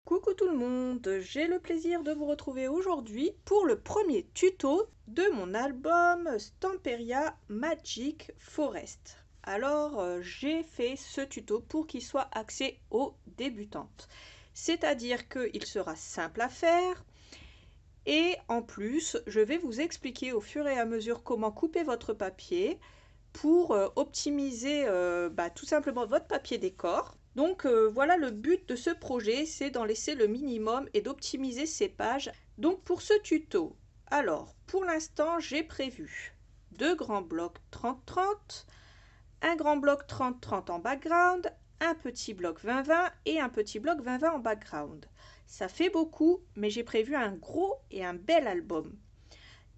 Coucou tout le monde, j'ai le plaisir de vous retrouver aujourd'hui pour le premier tuto de mon album Stamperia Magic Forest. Alors j'ai fait ce tuto pour qu'il soit axé aux débutantes, c'est-à-dire qu'il sera simple à faire et en plus je vais vous expliquer au fur et à mesure comment couper votre papier pour optimiser tout simplement votre papier décor. Donc voilà, le but de ce projet, c'est d'en laisser le minimum et d'optimiser ces pages. Donc pour ce tuto, alors pour l'instant j'ai prévu deux grands blocs 30-30, un grand bloc 30-30 en background, un petit bloc 20-20 et un petit bloc 20-20 en background. Ça fait beaucoup, mais j'ai prévu un gros et un bel album.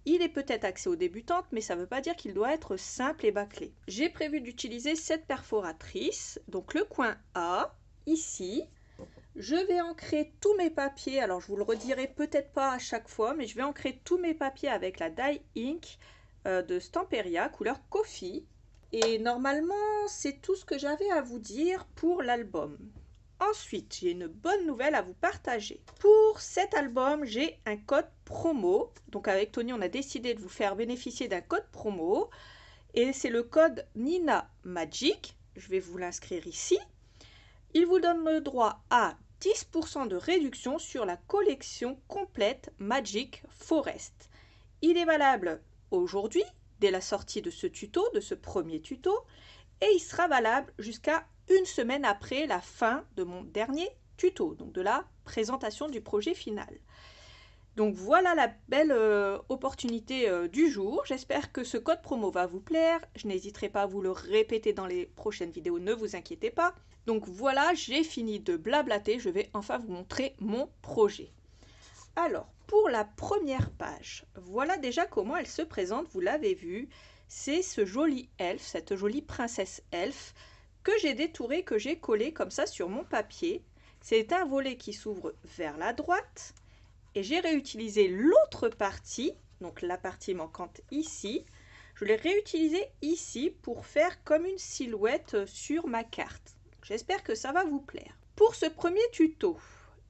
Il est peut-être axé aux débutantes, mais ça ne veut pas dire qu'il doit être simple et bâclé. J'ai prévu d'utiliser cette perforatrice, donc le coin A, ici. Je vais ancrer tous mes papiers, alors je vous le redirai peut-être pas à chaque fois, mais je vais ancrer tous mes papiers avec la Die Ink de Stamperia, couleur Coffee. Et normalement, c'est tout ce que j'avais à vous dire pour l'album. Ensuite, j'ai une bonne nouvelle à vous partager. Pour cet album, j'ai un code promo. Donc avec Tony, on a décidé de vous faire bénéficier d'un code promo. Et c'est le code Nina Magic. Je vais vous l'inscrire ici. Il vous donne le droit à 10% de réduction sur la collection complète Magic Forest. Il est valable aujourd'hui, dès la sortie de ce tuto, de ce premier tuto. Et il sera valable jusqu'à une semaine après la fin de mon dernier tuto, donc de la présentation du projet final. Donc voilà la belle opportunité du jour. J'espère que ce code promo va vous plaire. Je n'hésiterai pas à vous le répéter dans les prochaines vidéos, ne vous inquiétez pas. Donc voilà, j'ai fini de blablater, je vais enfin vous montrer mon projet. Alors, pour la première page, voilà déjà comment elle se présente, vous l'avez vu. C'est ce joli elfe, cette jolie princesse elfe que j'ai détouré, que j'ai collé comme ça sur mon papier. C'est un volet qui s'ouvre vers la droite et j'ai réutilisé l'autre partie, donc la partie manquante ici. Je l'ai réutilisée ici pour faire comme une silhouette sur ma carte. J'espère que ça va vous plaire. Pour ce premier tuto,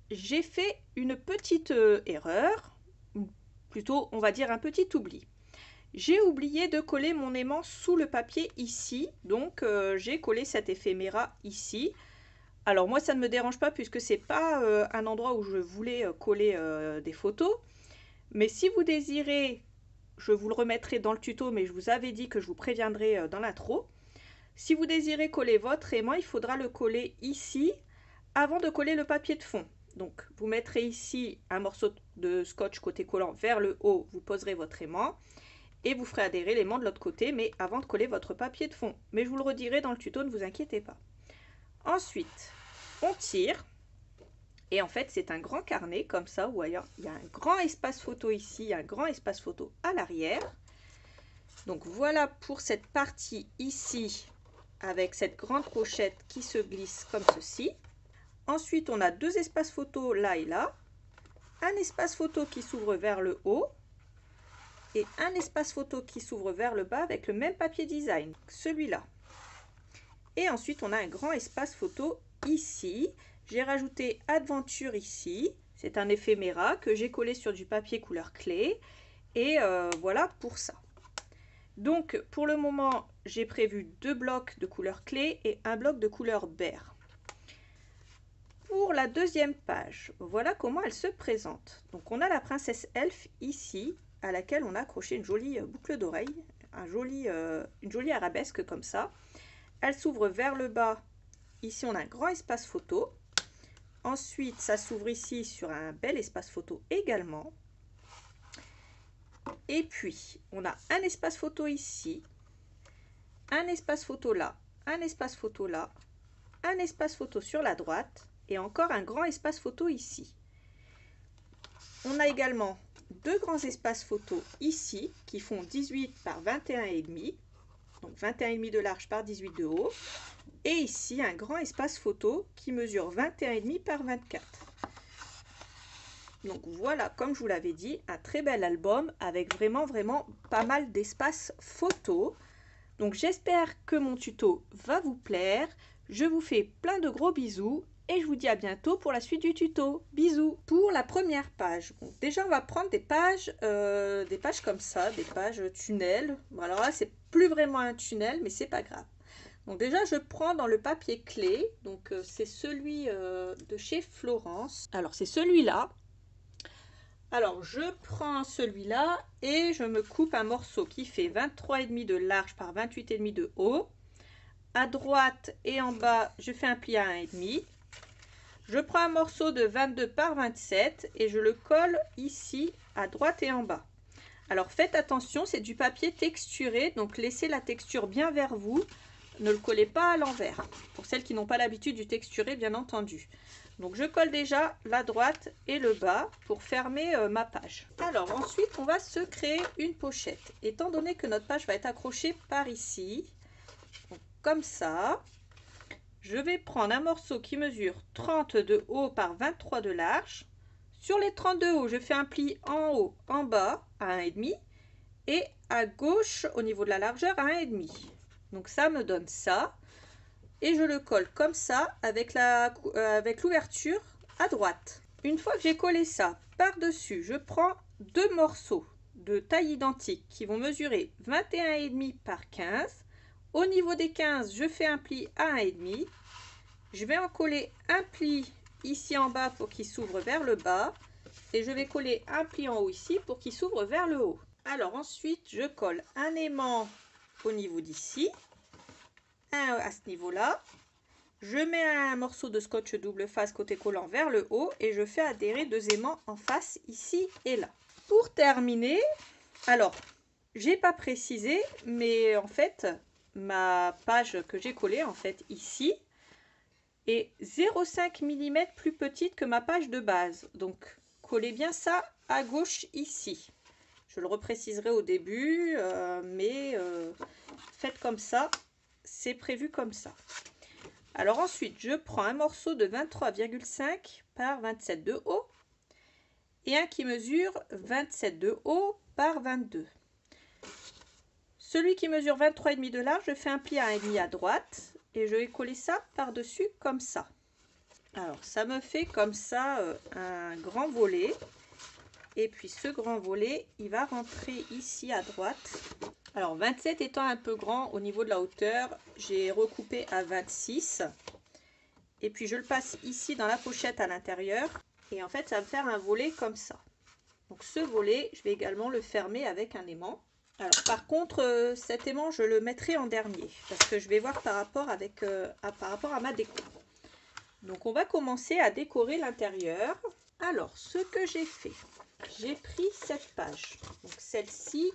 j'ai fait une petite erreur, ou plutôt on va dire un petit oubli. J'ai oublié de coller mon aimant sous le papier ici, donc j'ai collé cet éphéméra ici. Alors moi ça ne me dérange pas puisque c'est pas un endroit où je voulais coller des photos, mais si vous désirez, je vous le remettrai dans le tuto, mais je vous avais dit que je vous préviendrai dans l'intro. Si vous désirez coller votre aimant, il faudra le coller ici avant de coller le papier de fond. Donc vous mettrez ici un morceau de scotch côté collant vers le haut, vous poserez votre aimant. Et vous ferez adhérer l'aimant de l'autre côté, mais avant de coller votre papier de fond. Mais je vous le redirai dans le tuto, ne vous inquiétez pas. Ensuite, on tire. Et en fait, c'est un grand carnet, comme ça, ou ailleurs. Il y a un grand espace photo ici, un grand espace photo à l'arrière. Donc voilà pour cette partie ici, avec cette grande pochette qui se glisse comme ceci. Ensuite, on a deux espaces photo là et là. Un espace photo qui s'ouvre vers le haut. Et un espace photo qui s'ouvre vers le bas avec le même papier design, celui-là. Et ensuite, on a un grand espace photo ici. J'ai rajouté Adventure ici. C'est un éphéméra que j'ai collé sur du papier couleur clé. Et voilà pour ça. Donc, pour le moment, j'ai prévu deux blocs de couleur clé et un bloc de couleur beige. Pour la deuxième page, voilà comment elle se présente. Donc, on a la princesse elfe ici, à laquelle on a accroché une jolie boucle d'oreille, une jolie arabesque comme ça. Elle s'ouvre vers le bas. Ici, on a un grand espace photo. Ensuite, ça s'ouvre ici sur un bel espace photo également. Et puis, on a un espace photo ici, un espace photo là, un espace photo là, un espace photo sur la droite et encore un grand espace photo ici. On a également deux grands espaces photo ici qui font 18 par 21,5, donc 21,5 de large par 18 de haut, et ici un grand espace photo qui mesure 21,5 par 24. Donc voilà, comme je vous l'avais dit, un très bel album avec vraiment pas mal d'espace photo. Donc j'espère que mon tuto va vous plaire. Je vous fais plein de gros bisous et je vous dis à bientôt pour la suite du tuto. Bisous. Pour la première page, bon, déjà on va prendre des pages comme ça, des pages tunnels. Bon, alors là c'est plus vraiment un tunnel, mais c'est pas grave. Donc déjà je prends dans le papier clé, donc c'est celui de chez Florence. Alors c'est celui-là. Alors je prends celui-là et je me coupe un morceau qui fait 23,5 de large par 28,5 de haut. À droite et en bas je fais un pli à 1,5. Je prends un morceau de 22 par 27 et je le colle ici à droite et en bas. Alors faites attention, c'est du papier texturé, donc laissez la texture bien vers vous. Ne le collez pas à l'envers, pour celles qui n'ont pas l'habitude du texturé bien entendu. Donc je colle déjà la droite et le bas pour fermer ma page. Alors ensuite on va se créer une pochette. Étant donné que notre page va être accrochée par ici, donc comme ça, je vais prendre un morceau qui mesure 30 de haut par 23 de large. Sur les 30 de haut, je fais un pli en haut, en bas à 1,5 et à gauche au niveau de la largeur à 1,5. Donc ça me donne ça. Et je le colle comme ça avec l'ouverture à droite. Une fois que j'ai collé ça par-dessus, je prends deux morceaux de taille identique qui vont mesurer 21,5 par 15. Au niveau des 15, je fais un pli à 1,5. Je vais en coller un pli ici en bas pour qu'il s'ouvre vers le bas. Et je vais coller un pli en haut ici pour qu'il s'ouvre vers le haut. Alors ensuite, je colle un aimant au niveau d'ici. Un à ce niveau-là. Je mets un morceau de scotch double face côté collant vers le haut et je fais adhérer deux aimants en face ici et là. Pour terminer, alors j'ai pas précisé, mais en fait ma page que j'ai collée en fait ici est 0,5 mm plus petite que ma page de base. Donc collez bien ça à gauche ici. Je le repréciserai au début, mais faites comme ça. C'est prévu comme ça. Alors ensuite, je prends un morceau de 23,5 par 27 de haut et un qui mesure 27 de haut par 22. Celui qui mesure 23,5 de large, je fais un pli à 1,5 à droite et je vais coller ça par-dessus comme ça. Alors ça me fait comme ça un grand volet. Et puis ce grand volet, il va rentrer ici à droite. Alors 27 étant un peu grand au niveau de la hauteur, j'ai recoupé à 26. Et puis je le passe ici dans la pochette à l'intérieur. Et en fait ça va me faire un volet comme ça. Donc ce volet, je vais également le fermer avec un aimant. Alors par contre, cet aimant, je le mettrai en dernier. Parce que je vais voir par rapport à ma déco. Donc on va commencer à décorer l'intérieur. Alors ce que j'ai fait, j'ai pris cette page. Donc celle-ci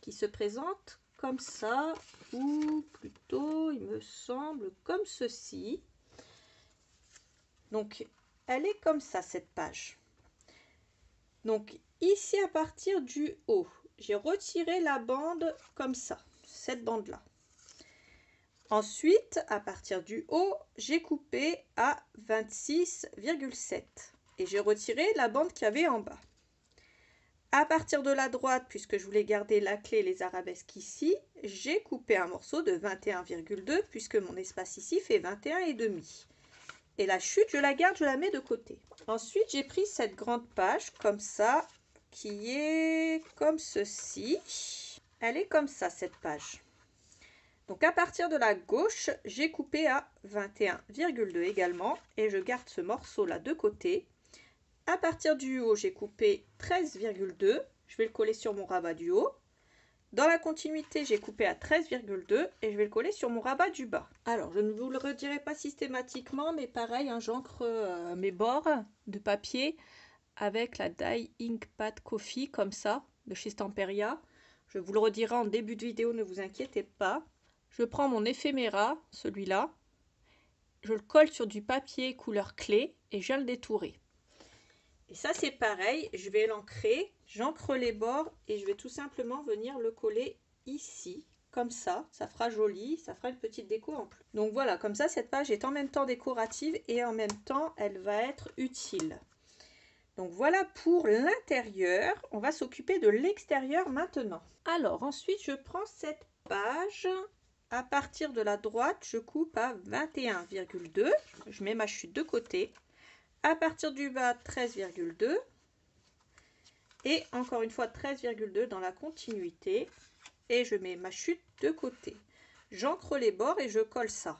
qui se présente comme ça, ou plutôt il me semble comme ceci. Donc elle est comme ça cette page. Donc ici à partir du haut, j'ai retiré la bande comme ça, cette bande là. Ensuite à partir du haut, j'ai coupé à 26,7 et j'ai retiré la bande qu'il y avait en bas. À partir de la droite, puisque je voulais garder la clé et les arabesques ici, j'ai coupé un morceau de 21,2 puisque mon espace ici fait 21,5. Et la chute, je la garde, je la mets de côté. Ensuite, j'ai pris cette grande page comme ça, qui est comme ceci. Elle est comme ça, cette page. Donc à partir de la gauche, j'ai coupé à 21,2 également et je garde ce morceau-là de côté. À partir du haut, j'ai coupé 13,2. Je vais le coller sur mon rabat du haut. Dans la continuité, j'ai coupé à 13,2 et je vais le coller sur mon rabat du bas. Alors, je ne vous le redirai pas systématiquement, mais pareil, hein, j'encre mes bords de papier avec la Die Ink Pad Coffee, comme ça, de chez Stamperia. Je vous le redirai en début de vidéo, ne vous inquiétez pas. Je prends mon éphéméra, celui-là. Je le colle sur du papier couleur clé et je viens le détourer. Et ça c'est pareil, je vais l'ancrer, j'encre les bords et je vais tout simplement venir le coller ici, comme ça fera joli, ça fera une petite déco en plus. Donc voilà, comme ça cette page est en même temps décorative et en même temps elle va être utile. Donc voilà pour l'intérieur, on va s'occuper de l'extérieur maintenant. Alors ensuite je prends cette page À partir de la droite, je coupe à 21,2. Je mets ma chute de côté. À partir du bas, 13,2. Et encore une fois, 13,2 dans la continuité. Et je mets ma chute de côté. J'ancre les bords et je colle ça.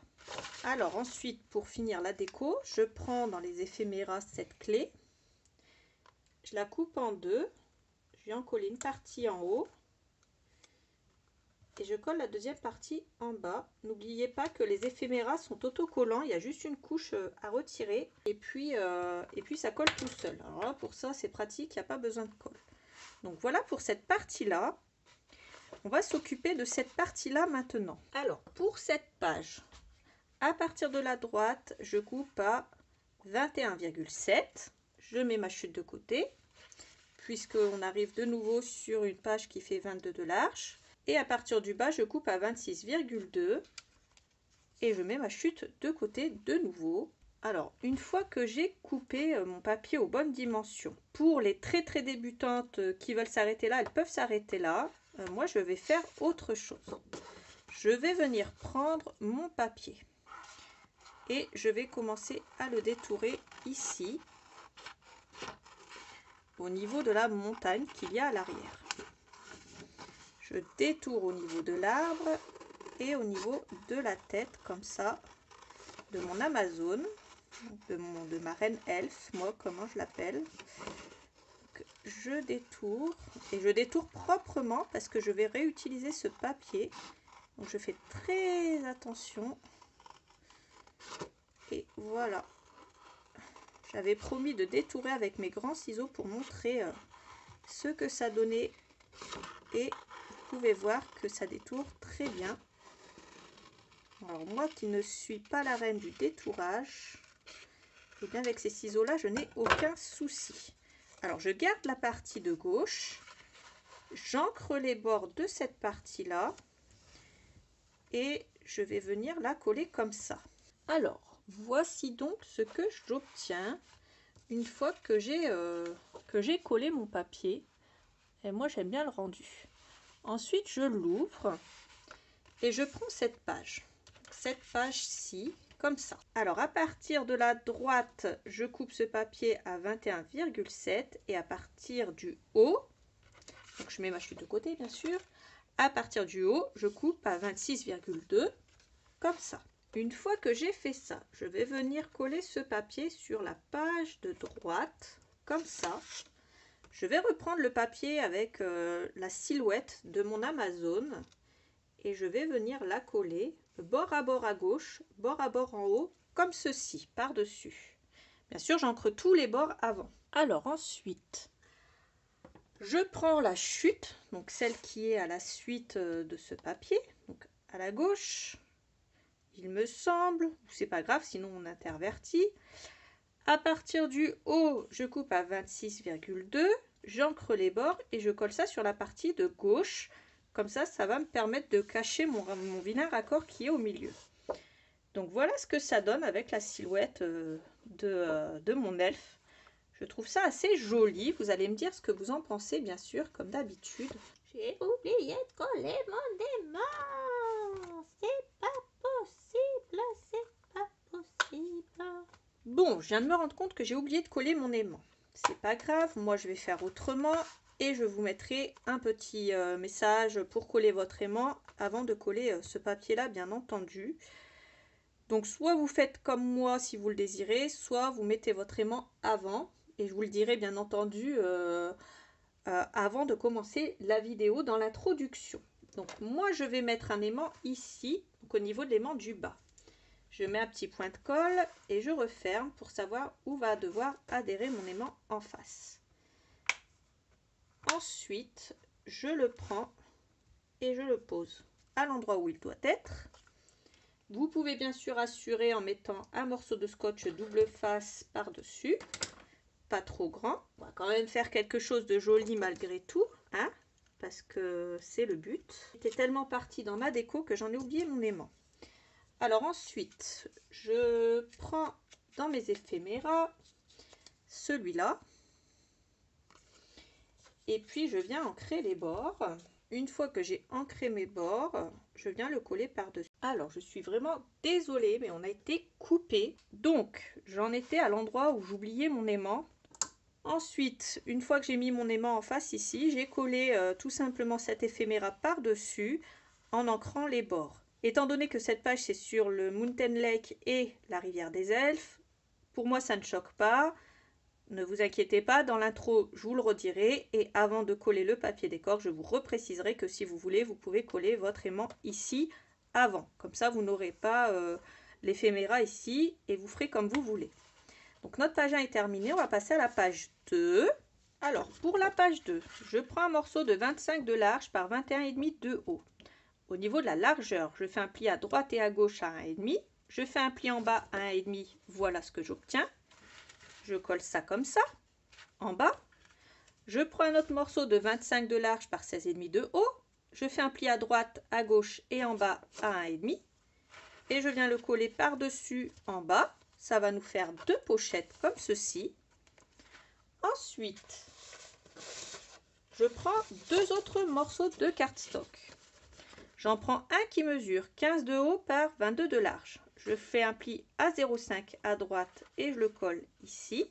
Alors ensuite, pour finir la déco, je prends dans les éphéméras cette clé. Je la coupe en deux. Je vais en coller une partie en haut. Et je colle la deuxième partie en bas. N'oubliez pas que les éphéméras sont autocollants. Il y a juste une couche à retirer. Et puis ça colle tout seul. Alors là, pour ça, c'est pratique. Il n'y a pas besoin de colle. Donc voilà pour cette partie-là. On va s'occuper de cette partie-là maintenant. Alors, pour cette page, à partir de la droite, je coupe à 21,7. Je mets ma chute de côté, puisqu'on arrive de nouveau sur une page qui fait 22 de large. Et à partir du bas, je coupe à 26,2 et je mets ma chute de côté de nouveau. Alors, une fois que j'ai coupé mon papier aux bonnes dimensions, pour les très débutantes qui veulent s'arrêter là, elles peuvent s'arrêter là. Moi, je vais faire autre chose. Je vais venir prendre mon papier et je vais commencer à le détourer ici, au niveau de la montagne qu'il y a à l'arrière. Je détourne au niveau de l'arbre et au niveau de la tête, comme ça, de mon Amazone, de ma reine elfe, moi, comment je l'appelle. Je détourne, et je détourne proprement parce que je vais réutiliser ce papier. Donc je fais très attention. Et voilà. J'avais promis de détourer avec mes grands ciseaux pour montrer ce que ça donnait. Et vous pouvez voir que ça détourne très bien. Alors moi qui ne suis pas la reine du détourage, et bien avec ces ciseaux là je n'ai aucun souci. Alors je garde la partie de gauche, j'ancre les bords de cette partie là et je vais venir la coller comme ça. Alors voici donc ce que j'obtiens une fois que j'ai collé mon papier. Et moi j'aime bien le rendu. Ensuite je l'ouvre et je prends cette page-ci, comme ça. Alors à partir de la droite, je coupe ce papier à 21,7 et à partir du haut, donc je mets ma chute de côté bien sûr, à partir du haut, je coupe à 26,2, comme ça. Une fois que j'ai fait ça, je vais venir coller ce papier sur la page de droite, comme ça. Je vais reprendre le papier avec la silhouette de mon Amazone et je vais venir la coller bord à bord à gauche, bord à bord en haut, comme ceci, par-dessus. Bien sûr, j'ancre tous les bords avant. Alors ensuite, je prends la chute, donc celle qui est à la suite de ce papier, donc à la gauche, il me semble, c'est pas grave, sinon on intervertit. À partir du haut, je coupe à 26,2, j'ancre les bords et je colle ça sur la partie de gauche. Comme ça, ça va me permettre de cacher mon vilain raccord qui est au milieu. Donc voilà ce que ça donne avec la silhouette de mon elfe. Je trouve ça assez joli. Vous allez me dire ce que vous en pensez, bien sûr, comme d'habitude. J'ai oublié de coller mon aimant. C'est pas possible, c'est pas possible. Bon, je viens de me rendre compte que j'ai oublié de coller mon aimant. C'est pas grave, moi je vais faire autrement. Et je vous mettrai un petit message pour coller votre aimant avant de coller ce papier là, bien entendu. Donc soit vous faites comme moi si vous le désirez, soit vous mettez votre aimant avant. Et je vous le dirai bien entendu avant de commencer la vidéo dans l'introduction. Donc moi je vais mettre un aimant ici, donc au niveau de l'aimant du bas. Je mets un petit point de colle et je referme pour savoir où va devoir adhérer mon aimant en face. Ensuite, je le prends et je le pose à l'endroit où il doit être. Vous pouvez bien sûr assurer en mettant un morceau de scotch double face par-dessus. Pas trop grand. On va quand même faire quelque chose de joli malgré tout, hein, parce que c'est le but. J'étais tellement partie dans ma déco que j'en ai oublié mon aimant. Alors ensuite, je prends dans mes éphéméras celui-là. Et puis je viens ancrer les bords. une fois que j'ai ancré mes bords, je viens le coller par-dessus. Alors, je suis vraiment désolée, mais on a été coupé. Donc, j'en étais à l'endroit où j'oubliais mon aimant. Ensuite, une fois que j'ai mis mon aimant en face ici, j'ai collé tout simplement cet éphéméra par-dessus en ancrant les bords. Étant donné que cette page c'est sur le Mountain Lake et la rivière des elfes, pour moi ça ne choque pas. Ne vous inquiétez pas, dans l'intro je vous le redirai et avant de coller le papier décor, je vous repréciserai que si vous voulez, vous pouvez coller votre aimant ici avant. Comme ça vous n'aurez pas l'éphéméra ici et vous ferez comme vous voulez. Donc notre page 1 est terminée, on va passer à la page 2. Alors pour la page 2, je prends un morceau de 25 de large par 21,5 de haut. Au niveau de la largeur, je fais un pli à droite et à gauche à 1,5. Je fais un pli en bas à 1,5, voilà ce que j'obtiens. Je colle ça comme ça, en bas. Je prends un autre morceau de 25 de large par 16,5 de haut. Je fais un pli à droite, à gauche et en bas à 1,5. Et je viens le coller par-dessus en bas. Ça va nous faire deux pochettes comme ceci. Ensuite, je prends deux autres morceaux de cardstock. J'en prends un qui mesure 15 de haut par 22 de large. Je fais un pli à 0,5 à droite et je le colle ici.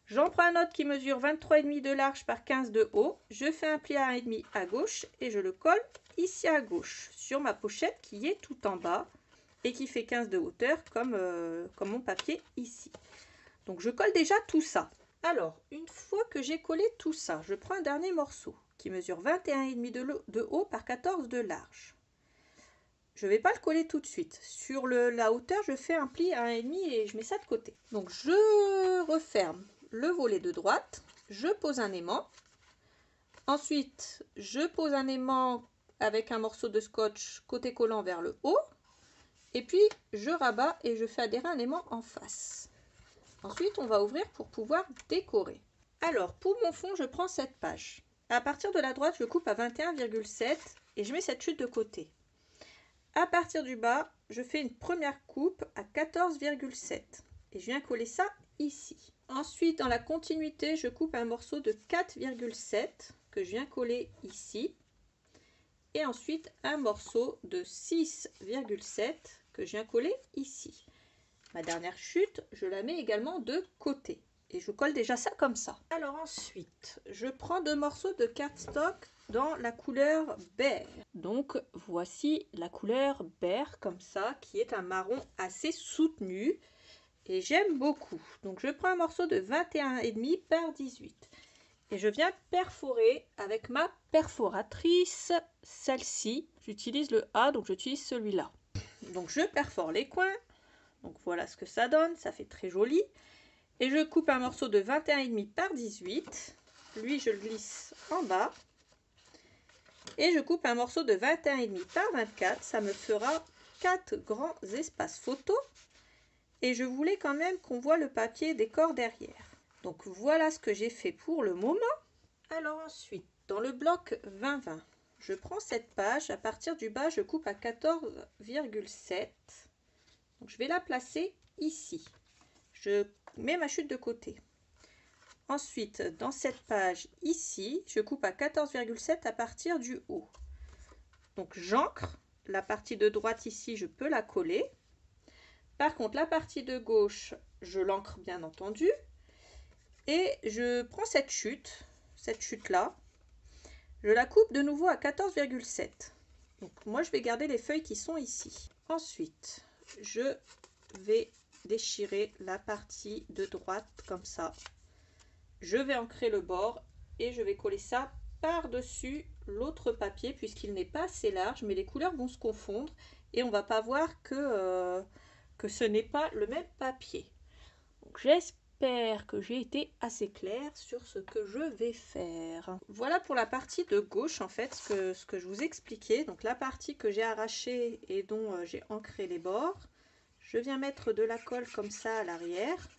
J'en prends un autre qui mesure 23,5 de large par 15 de haut. Je fais un pli à 1,5 à gauche et je le colle ici à gauche sur ma pochette qui est tout en bas et qui fait 15 de hauteur comme mon papier ici. Donc je colle déjà tout ça. Alors, une fois que j'ai collé tout ça, je prends un dernier morceau qui mesure 21,5 de haut par 14 de large. Je ne vais pas le coller tout de suite. Sur la hauteur, je fais un pli à 1,5 et je mets ça de côté. Donc je referme le volet de droite, je pose un aimant. Ensuite, je pose un aimant avec un morceau de scotch côté collant vers le haut. Et puis, je rabats et je fais adhérer un aimant en face. Ensuite, on va ouvrir pour pouvoir décorer. Alors, pour mon fond, je prends cette page. À partir de la droite, je coupe à 21,7 et je mets cette chute de côté. À partir du bas, je fais une première coupe à 14,7 et je viens coller ça ici. Ensuite, dans la continuité, je coupe un morceau de 4,7 que je viens coller ici. Et ensuite, un morceau de 6,7 que je viens coller ici. Ma dernière chute, je la mets également de côté. Et je colle déjà ça comme ça. Alors ensuite, je prends deux morceaux de cardstock dans la couleur beige. Donc voici la couleur beige comme ça, qui est un marron assez soutenu. Et j'aime beaucoup. Donc je prends un morceau de 21,5 par 18. Et je viens perforer avec ma perforatrice, celle-ci. J'utilise le A, donc j'utilise celui-là. Donc je perfore les coins. Donc voilà ce que ça donne, ça fait très joli. Et je coupe un morceau de 21,5 par 18. Lui, je le glisse en bas. Et je coupe un morceau de 21,5 par 24. Ça me fera 4 grands espaces photo. Et je voulais quand même qu'on voit le papier décor derrière. Donc voilà ce que j'ai fait pour le moment. Alors ensuite, dans le bloc 20-20, je prends cette page. À partir du bas, je coupe à 14,7. Donc je vais la placer ici. Je mets ma chute de côté. Ensuite, dans cette page ici, je coupe à 14,7 à partir du haut. Donc j'ancre. La partie de droite ici, je peux la coller. Par contre, la partie de gauche, je l'ancre bien entendu. Et je prends cette chute-là, je la coupe de nouveau à 14,7. Donc moi, je vais garder les feuilles qui sont ici. Ensuite, je vais déchirer la partie de droite comme ça. Je vais ancrer le bord et je vais coller ça par-dessus l'autre papier puisqu'il n'est pas assez large, mais les couleurs vont se confondre et on va pas voir que ce n'est pas le même papier. Donc j'espère que j'ai été assez claire sur ce que je vais faire. Voilà pour la partie de gauche en fait, ce que je vous expliquais. Donc la partie que j'ai arrachée et dont j'ai ancré les bords. Je viens mettre de la colle comme ça à l'arrière.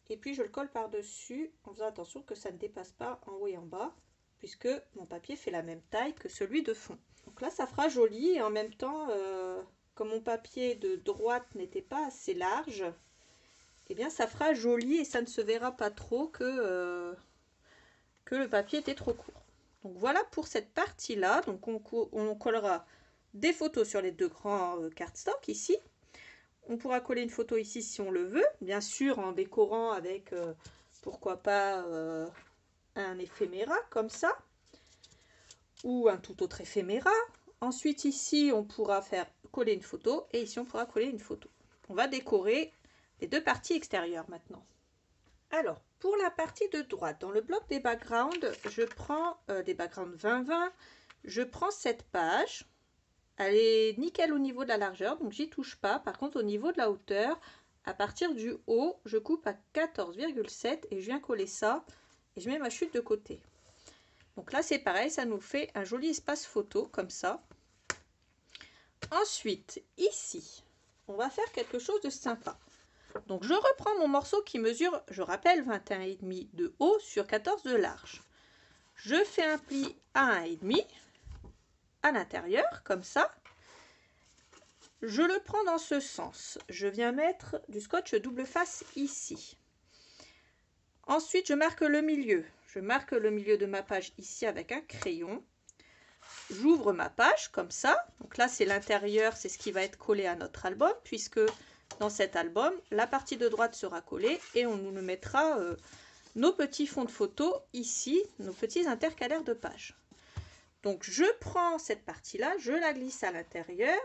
Et puis je le colle par-dessus en faisant attention que ça ne dépasse pas en haut et en bas. Puisque mon papier fait la même taille que celui de fond. Donc là ça fera joli et en même temps, comme mon papier de droite n'était pas assez large, eh bien ça fera joli et ça ne se verra pas trop que le papier était trop court. Donc voilà pour cette partie-là. Donc on collera des photos sur les deux grands cardstock ici. On pourra coller une photo ici si on le veut, bien sûr en décorant avec, pourquoi pas, un éphéméra comme ça, ou un tout autre éphéméra. Ensuite ici on pourra faire coller une photo, et ici on pourra coller une photo. On va décorer les deux parties extérieures maintenant. Alors, pour la partie de droite, dans le bloc des backgrounds, je prends des backgrounds 20-20, je prends cette page. Elle est nickel au niveau de la largeur, donc j'y touche pas. Par contre, au niveau de la hauteur, à partir du haut, je coupe à 14,7 et je viens coller ça et je mets ma chute de côté. Donc là, c'est pareil, ça nous fait un joli espace photo comme ça. Ensuite, ici, on va faire quelque chose de sympa. Donc je reprends mon morceau qui mesure, je rappelle, 21,5 de haut sur 14 de large. Je fais un pli à 1,5 à l'intérieur, comme ça. Je le prends dans ce sens. Je viens mettre du scotch double face ici. Ensuite, je marque le milieu. Je marque le milieu de ma page ici avec un crayon. J'ouvre ma page comme ça. Donc là, c'est l'intérieur, c'est ce qui va être collé à notre album, puisque dans cet album, la partie de droite sera collée et on nous mettra nos petits fonds de photo ici, nos petits intercalaires de pages. Donc je prends cette partie-là, je la glisse à l'intérieur,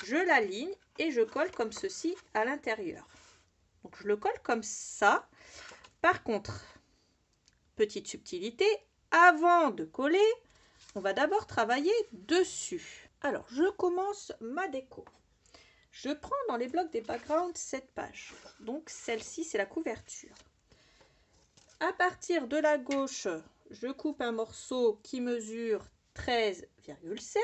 je l'aligne et je colle comme ceci à l'intérieur. Donc je le colle comme ça. Par contre, petite subtilité, avant de coller, on va d'abord travailler dessus. Alors je commence ma déco. Je prends dans les blocs des backgrounds cette page. Donc celle-ci, c'est la couverture. À partir de la gauche, je coupe un morceau qui mesure 13,7.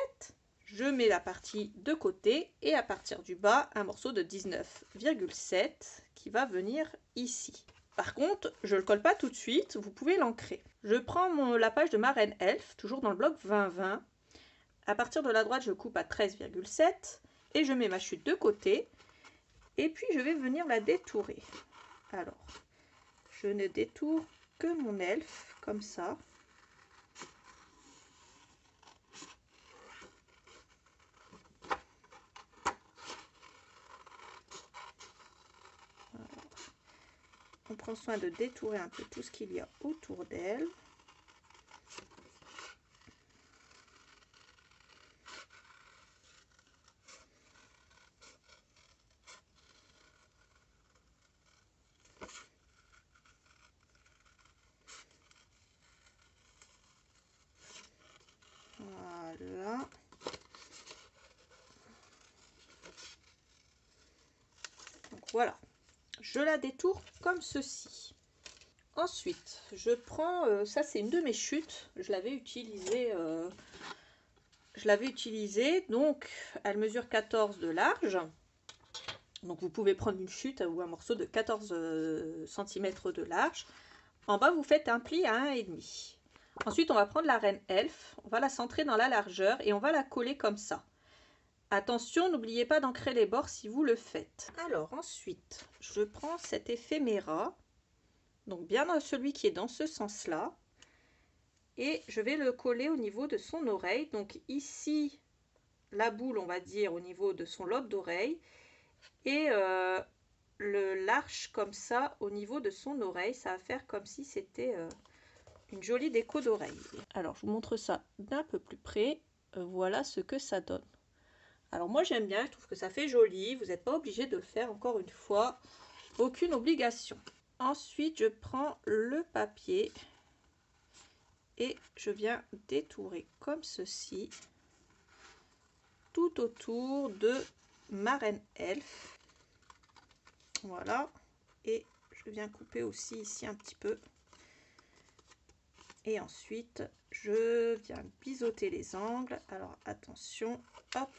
Je mets la partie de côté et à partir du bas, un morceau de 19,7 qui va venir ici. Par contre, je ne le colle pas tout de suite, vous pouvez l'ancrer. Je prends la page de ma Reine Elf, toujours dans le bloc 20-20. À partir de la droite, je coupe à 13,7 et je mets ma chute de côté. Et puis, je vais venir la détourer. Alors, je ne détourne que mon elfe, comme ça. Alors, on prend soin de détourer un peu tout ce qu'il y a autour d'elle. Voilà. Donc voilà, je la détourne comme ceci. Ensuite, je prends, ça c'est une de mes chutes, je l'avais utilisée, donc elle mesure 14 de large. Donc vous pouvez prendre une chute ou un morceau de 14 cm de large. En bas, vous faites un pli à 1,5. Ensuite, on va prendre la Reine Elf, on va la centrer dans la largeur et on va la coller comme ça. Attention, n'oubliez pas d'ancrer les bords si vous le faites. Alors ensuite, je prends cet éphéméra, donc bien dans celui qui est dans ce sens-là, et je vais le coller au niveau de son oreille. Donc ici, la boule, on va dire, au niveau de son lobe d'oreille, et l'arche comme ça au niveau de son oreille. Ça va faire comme si c'était une jolie déco d'oreille. Alors, je vous montre ça d'un peu plus près. Voilà ce que ça donne. Alors moi j'aime bien, je trouve que ça fait joli, vous n'êtes pas obligé de le faire encore une fois, aucune obligation. Ensuite je prends le papier et je viens détourer comme ceci tout autour de ma Reine Elf. Voilà, et je viens couper aussi ici un petit peu. Et ensuite je viens biseauter les angles, alors attention, hop.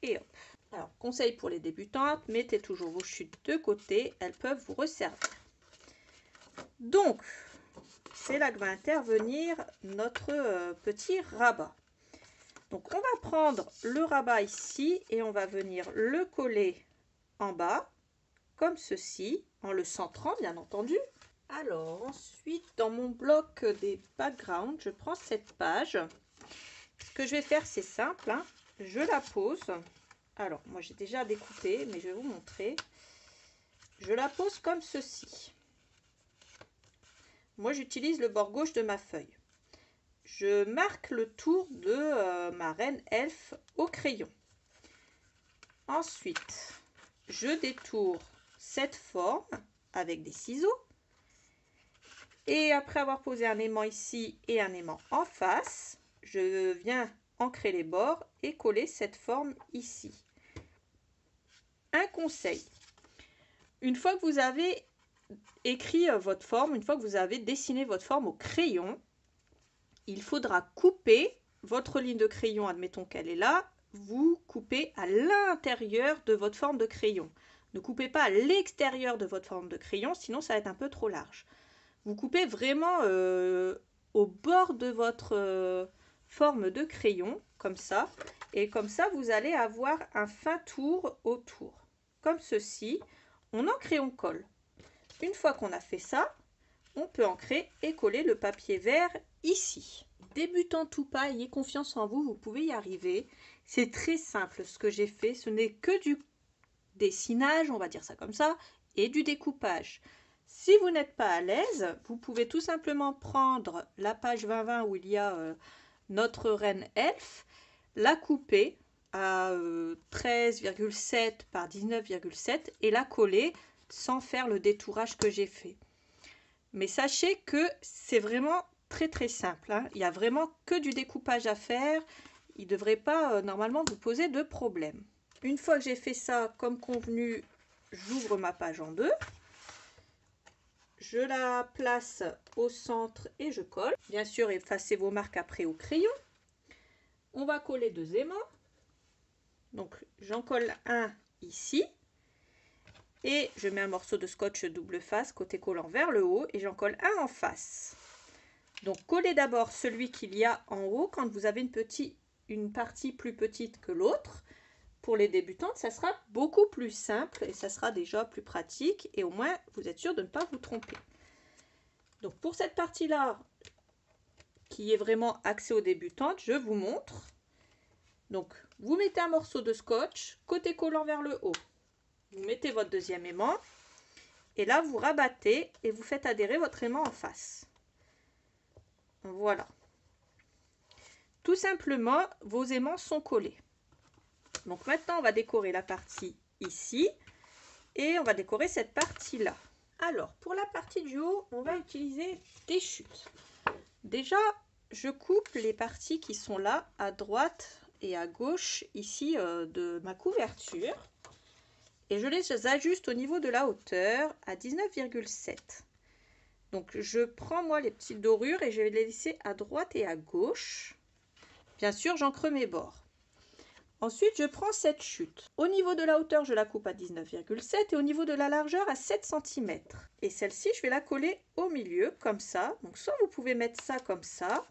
Et hop. Alors, conseil pour les débutantes, mettez toujours vos chutes de côté, elles peuvent vous resservir. Donc, c'est là que va intervenir notre petit rabat. Donc, on va prendre le rabat ici et on va venir le coller en bas, comme ceci, en le centrant, bien entendu. Alors ensuite, dans mon bloc des backgrounds, je prends cette page. Ce que je vais faire, c'est simple, hein. Je la pose. Alors, moi j'ai déjà découpé, mais je vais vous montrer. Je la pose comme ceci. Moi, j'utilise le bord gauche de ma feuille. Je marque le tour de ma reine elfe au crayon. Ensuite, je détourne cette forme avec des ciseaux. Et après avoir posé un aimant ici et un aimant en face, je viens ancrer les bords et coller cette forme ici. Un conseil, une fois que vous avez écrit votre forme, une fois que vous avez dessiné votre forme au crayon, il faudra couper votre ligne de crayon, admettons qu'elle est là, vous coupez à l'intérieur de votre forme de crayon. Ne coupez pas à l'extérieur de votre forme de crayon, sinon ça va être un peu trop large. Vous coupez vraiment au bord de votre forme de crayon, comme ça. Et comme ça, vous allez avoir un fin tour autour. Comme ceci, on encre et on colle. Une fois qu'on a fait ça, on peut ancrer et coller le papier vert ici. Débutant ou pas, ayez confiance en vous, vous pouvez y arriver. C'est très simple ce que j'ai fait, ce n'est que du dessinage, on va dire ça comme ça, et du découpage. Si vous n'êtes pas à l'aise, vous pouvez tout simplement prendre la page 20-20 où il y a notre reine elfe, la couper à 13,7 par 19,7 et la coller sans faire le détourage que j'ai fait. Mais sachez que c'est vraiment très simple, hein. Il n'y a vraiment que du découpage à faire. Il ne devrait pas normalement vous poser de problème. Une fois que j'ai fait ça comme convenu, j'ouvre ma page en deux. Je la place au centre et je colle. Bien sûr, effacez vos marques après au crayon. On va coller deux aimants. Donc, j'en colle un ici. Et je mets un morceau de scotch double face côté collant vers le haut et j'en colle un en face. Donc collez d'abord celui qu'il y a en haut quand vous avez une partie plus petite que l'autre. Pour les débutantes, ça sera beaucoup plus simple et ça sera déjà plus pratique et au moins vous êtes sûr de ne pas vous tromper. Donc pour cette partie-là, qui est vraiment axée aux débutantes, je vous montre. Donc vous mettez un morceau de scotch côté collant vers le haut. Vous mettez votre deuxième aimant et là vous rabattez et vous faites adhérer votre aimant en face. Voilà. Tout simplement, vos aimants sont collés. Donc maintenant, on va décorer la partie ici et on va décorer cette partie-là. Alors, pour la partie du haut, on va utiliser des chutes. Déjà, je coupe les parties qui sont là, à droite et à gauche, ici, de ma couverture. Et je les ajuste au niveau de la hauteur à 19,7. Donc, je prends, moi, les petites dorures et je vais les laisser à droite et à gauche. Bien sûr, j'encre mes bords. Ensuite, je prends cette chute. Au niveau de la hauteur, je la coupe à 19,7 et au niveau de la largeur à 7 cm. Et celle-ci, je vais la coller au milieu, comme ça. Donc, soit vous pouvez mettre ça comme ça,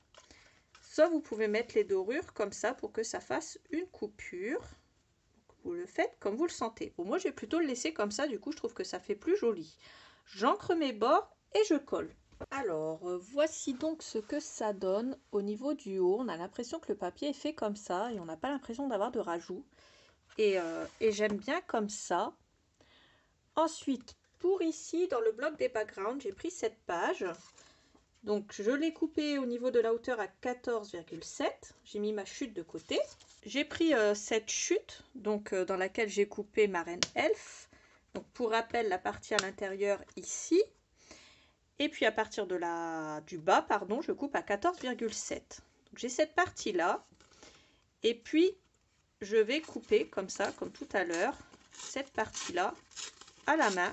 soit vous pouvez mettre les dorures comme ça pour que ça fasse une coupure. Donc, vous le faites comme vous le sentez. Bon, moi, je vais plutôt le laisser comme ça. Du coup, je trouve que ça fait plus joli. J'encre mes bords et je colle. Alors, voici donc ce que ça donne au niveau du haut. On a l'impression que le papier est fait comme ça et on n'a pas l'impression d'avoir de rajout. Et j'aime bien comme ça. Ensuite, pour ici, dans le bloc des backgrounds, j'ai pris cette page. Donc, je l'ai coupée au niveau de la hauteur à 14,7. J'ai mis ma chute de côté. J'ai pris cette chute, donc dans laquelle j'ai coupé ma reine elfe. Donc, pour rappel, la partie à l'intérieur ici. Et puis à partir du bas, pardon, je coupe à 14,7. Donc j'ai cette partie-là. Et puis je vais couper comme ça, comme tout à l'heure, cette partie-là à la main.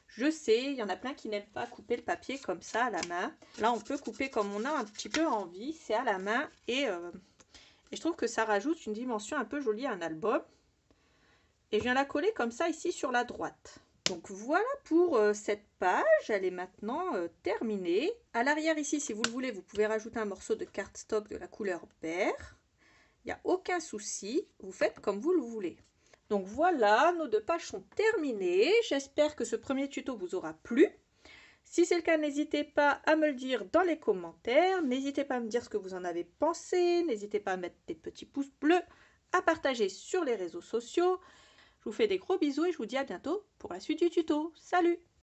Je sais, il y en a plein qui n'aiment pas couper le papier comme ça à la main. Là, on peut couper comme on a un petit peu envie. C'est à la main et je trouve que ça rajoute une dimension un peu jolie à un album. Et je viens la coller comme ça ici sur la droite. Donc voilà pour cette page, elle est maintenant terminée. À l'arrière ici, si vous le voulez, vous pouvez rajouter un morceau de cardstock de la couleur vert. Il n'y a aucun souci, vous faites comme vous le voulez. Donc voilà, nos deux pages sont terminées. J'espère que ce premier tuto vous aura plu. Si c'est le cas, n'hésitez pas à me le dire dans les commentaires, n'hésitez pas à me dire ce que vous en avez pensé, n'hésitez pas à mettre des petits pouces bleus, à partager sur les réseaux sociaux. Je vous fais des gros bisous et je vous dis à bientôt pour la suite du tuto. Salut!